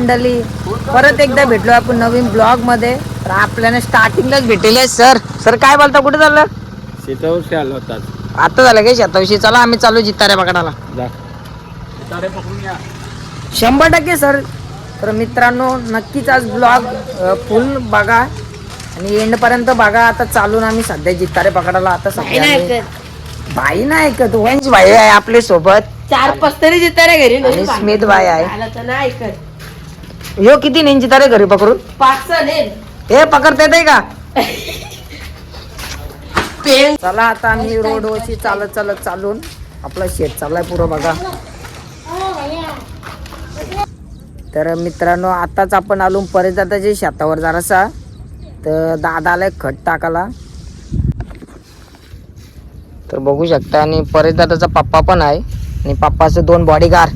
मंडळी, परत एकदा भेटलो आपण नवीन ब्लॉग मध्ये. तर आपल्याला स्टार्टिंगलाच भेटले सर काय बोलता, कुठे चाललं? शेतावरशी आलो होता. आता झालं काय शेताविषयी? चला आम्ही चालू जिताऱ्या पकडायला. पकडून या. 100% सर. तर मित्रांनो नक्कीच आज ब्लॉग फुल बघा आणि एंड पर्यंत बघा. आता चालून आम्ही सध्या जितारे पकडायला. आता सध्या भाई नाही ऐकत, वंश भाई आहे आपल्या सोबत. 4-5 तरी जितारे घरी आणि स्मित भाई आहे. नाही ऐकत. यो किती नेन जितारे घरी पकडून? 5 नेन. हे पकडता येते का? चला आता आम्ही रोड वरची चालत चालून आपला शेत चाललाय पुरं बघा. तर मित्रांनो आताच आपण आलो परिजाताच्या शेतावर जरासा. तर दादाला खत टाकाला. तर बघू शकता आणि परिजाताचा पप्पा पण आहे आणि पप्पाचं 2 बॉडीगार्ड,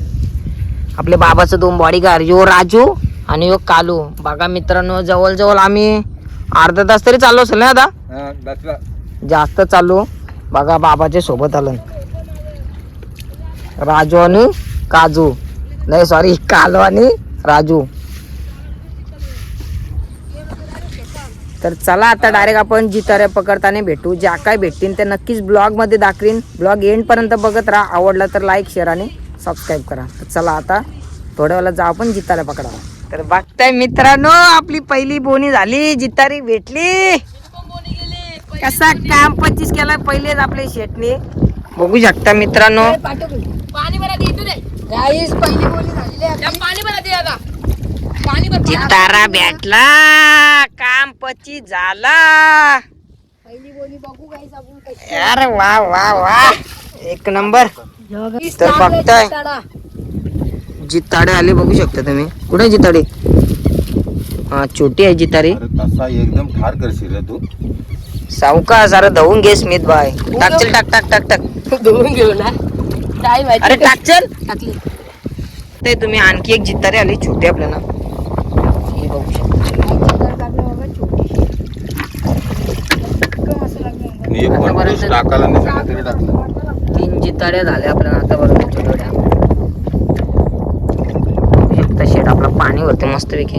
आपल्या बाबाचं 2 बॉडीगार्ड, यो राजू आणि यो कालू. बघा मित्रांनो जवळ आम्ही अर्धा तास तरी चाललो असेल ना आता, जास्त चालू. बघा बाबाच्या सोबत आलं राजू आणि काजू, नाही सॉरी कालू आणि राजू. तर चला आता डायरेक्ट आपण जितारे पकडताना भेटू. ज्या काय भेटतील ते नक्कीच ब्लॉग मध्ये दाखवीन. ब्लॉग एंड पर्यंत बघत राहा. आवडला तर लाईक शेअर आणि सबस्क्राईब करा. तर चला आता थोड्या वेळेला जाऊ आपण जितारे पकडायला. तर बघताय मित्रांनो आपली पहिली बोनी झाली, जितारी भेटली. कसा काम 25 केला पहिलेच आपल्या शेटने. बघू शकता मित्रांनो. पाणी भरा दे इथं दे. गाईस पहिली बोली झालेली आहे. पाणी भरा दे आता. पाणी भर. जितारा भेटला, काम 25 झाला. पहिली बोली बघू गाईस आपण कशी. अरे वा वा वा एक नंबर. तर बघताय जिताडे आले, बघू शकता तुम्ही. कुठे जिताडे? हा छोटी आहे जितारी. कसा एकदम ठार करशील रे तू. सावका सारा धवून घे स्मित भाई. टाकचल टाक धुवून घेऊ ना. काय माहिती. अरे टाकचल. टाकली. ते तुम्ही आणखी एक जितारी आली छोटी आपल्याला. हे बघू शकता. टाकायला नाही तरी टाकलं. 3 जिताड्या झाल्या आपल्याला आता बरोबर. एकदा शेड आपला पाणी होते मस्त पैकी.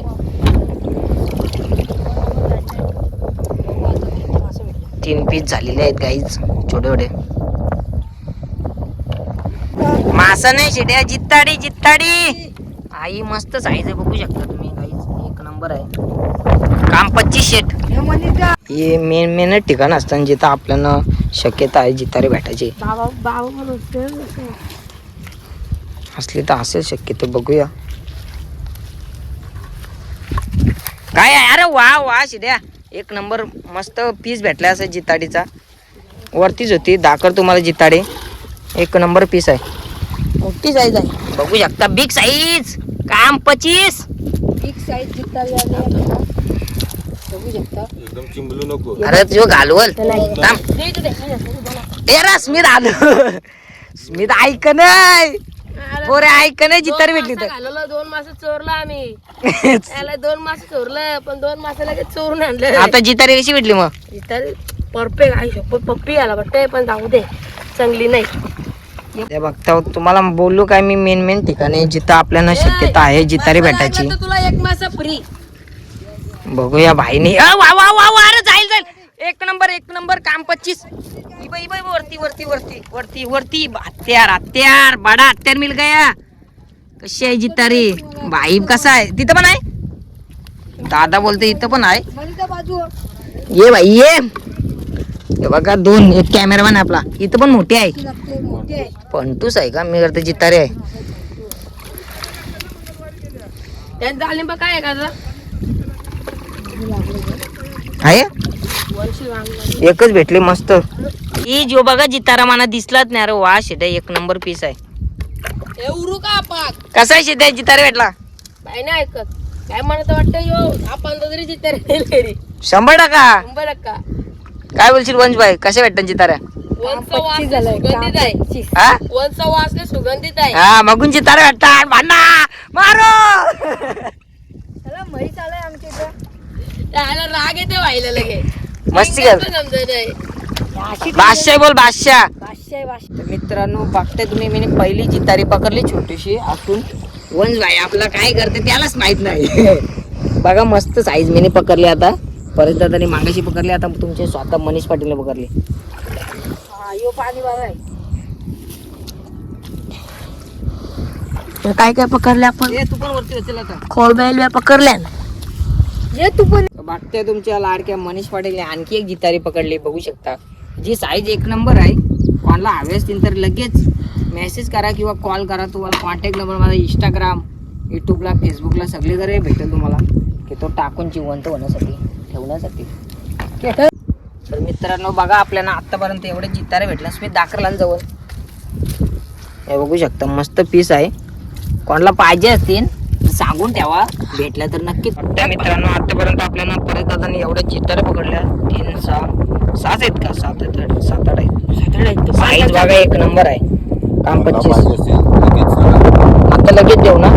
3 पीस झालेले आहेत गाईज छोटे छोटे. मासा नाही शेड्या, जित्ताडी आई मस्त साईज आहे. बघू शकता तुम्ही गाईज, एक नंबर आहे. काम 25 शेट. हे मेन ठिकाण असतं जिथं आपल्याला शक्यता आहे जितारे भेटायची. असली तर असेल शक्यतो, बघूया काय आहे. अरे वा शिड्या एक नंबर मस्त पीस भेटला असं जिताडीचा. वरतीच होती दाखर तुम्हाला जिताडे. एक नंबर पीस आहे, मोठी साईज आहे. बघू शकता बिग साईज. काम 25. बिग साईज जितारी आली. बघू शकता. एकदम चिंबलू नको. अरे जो घालवल थांब. दे इथं दे. तेरा स्मित आलो. स्मित ऐक नाही पोरे, ऐक नाही जितारी भेटली तर. घालवलं 2 मासे चोरला आम्ही. त्याला 2 मासे चोरलं, पण 2 मासे लगेच चोरून आणलं. आता जितारी कशी भेटली मग? जितारी परफेक्ट आहे. पप्पी आला वाटतंय, पण जाऊ दे चांगली नाही. ते बघता तुम्हाला बोललो काय मी, मेन ठिकाणी जिथं आपल्याला शक्यता आहे जितारी भेटायची. तुला 1 मासा फ्री. बघूया भाईने. वा वा वा वा. अरे जाईल एक नंबर काम 25. वरती हत्यार बडा हत्यार मिल गया. कशी आहे जितारी भाई? कसा आहे? तिथं पण आहे. दादा बोलते इथं पण आहे. ये भाई ये. हे बघा 2. एक कॅमेरामॅन आपला. इथं पण मोठी आहे. पंटूस आहे का? मी करते जितारी आहे. त्यात डाळिंब काय आहे का? आहे एकच भेटले मस्त. ही जो बघा जितारा मला दिसलाच नाही. अरे वा शेट्या एक नंबर पीस आहे. उरू का पाक. कसा आहे शेट्या जितारा भेटला? काय नाही ऐकत. काय म्हणत वाटतं यो आपण तरी जितारे 100%. 100%. काय बोलशील वंश भाई, कशा भेटतात जिताऱ्या? सुगंधित आहे. हा वनचा वास सुगंधित आहे. हा मगून जितारा भेटतात. भांडा मारो. म्हैस आलाय आमच्या इथं. त्याला राग येते व्हायला लगे. मस्ती कर. समजत नाही. बादशाह बोल बादशाह. बादशाह. तर मित्रांनो बघताय तुम्ही, मी पहिली जितारी पकडली छोटीशी असून वंश भाई आपला काय करते त्यालाच माहित नाही. बघा मस्त साईज मीने पकडली आता. परत दादानी मागाशी पकडली, आता तुमचे स्वतः मनीष पाटीलने पकडली. पाणी बघाय काय काय पकडले आपण. तू पण वरती होतील आता. खोलबेल पकडल्या. ये तू पण बघते तुमच्या लाडक्या मनीष पाटीलने आणखी एक जितारी पकडली, बघू शकता. जी साईज एक नंबर आहे. कोणाला हवे असतील तर लगेच मेसेज करा किंवा कॉल करा. तुम्हाला कॉन्टॅक्ट नंबर माझा इंस्टाग्राम, यूट्यूबला, फेसबुकला सगळीकडे भेटेल तुम्हाला, की तो टाकून जिवंत होण्यासाठी, ठेवण्यासाठी. तर मित्रांनो बघा, आपल्याला आतापर्यंत एवढे जितारे भेटले. मी दाखरला जवळ हे बघू शकता, मस्त पीस आहे. कोणाला पाहिजे असतील सांगून ठेवा, भेटल्या तर नक्कीच. मित्रांनो आतापर्यंत आपल्याला परत आता एवढ्या जितारे पकडल्या. 3, 6, 7 आहेत का? 7 आहेत, 7, 8 आहेत. साईज बघा एक नंबर आहे. काम 25. पाहिजे असेल लगेच सांगा. आता लगेच देऊ ना.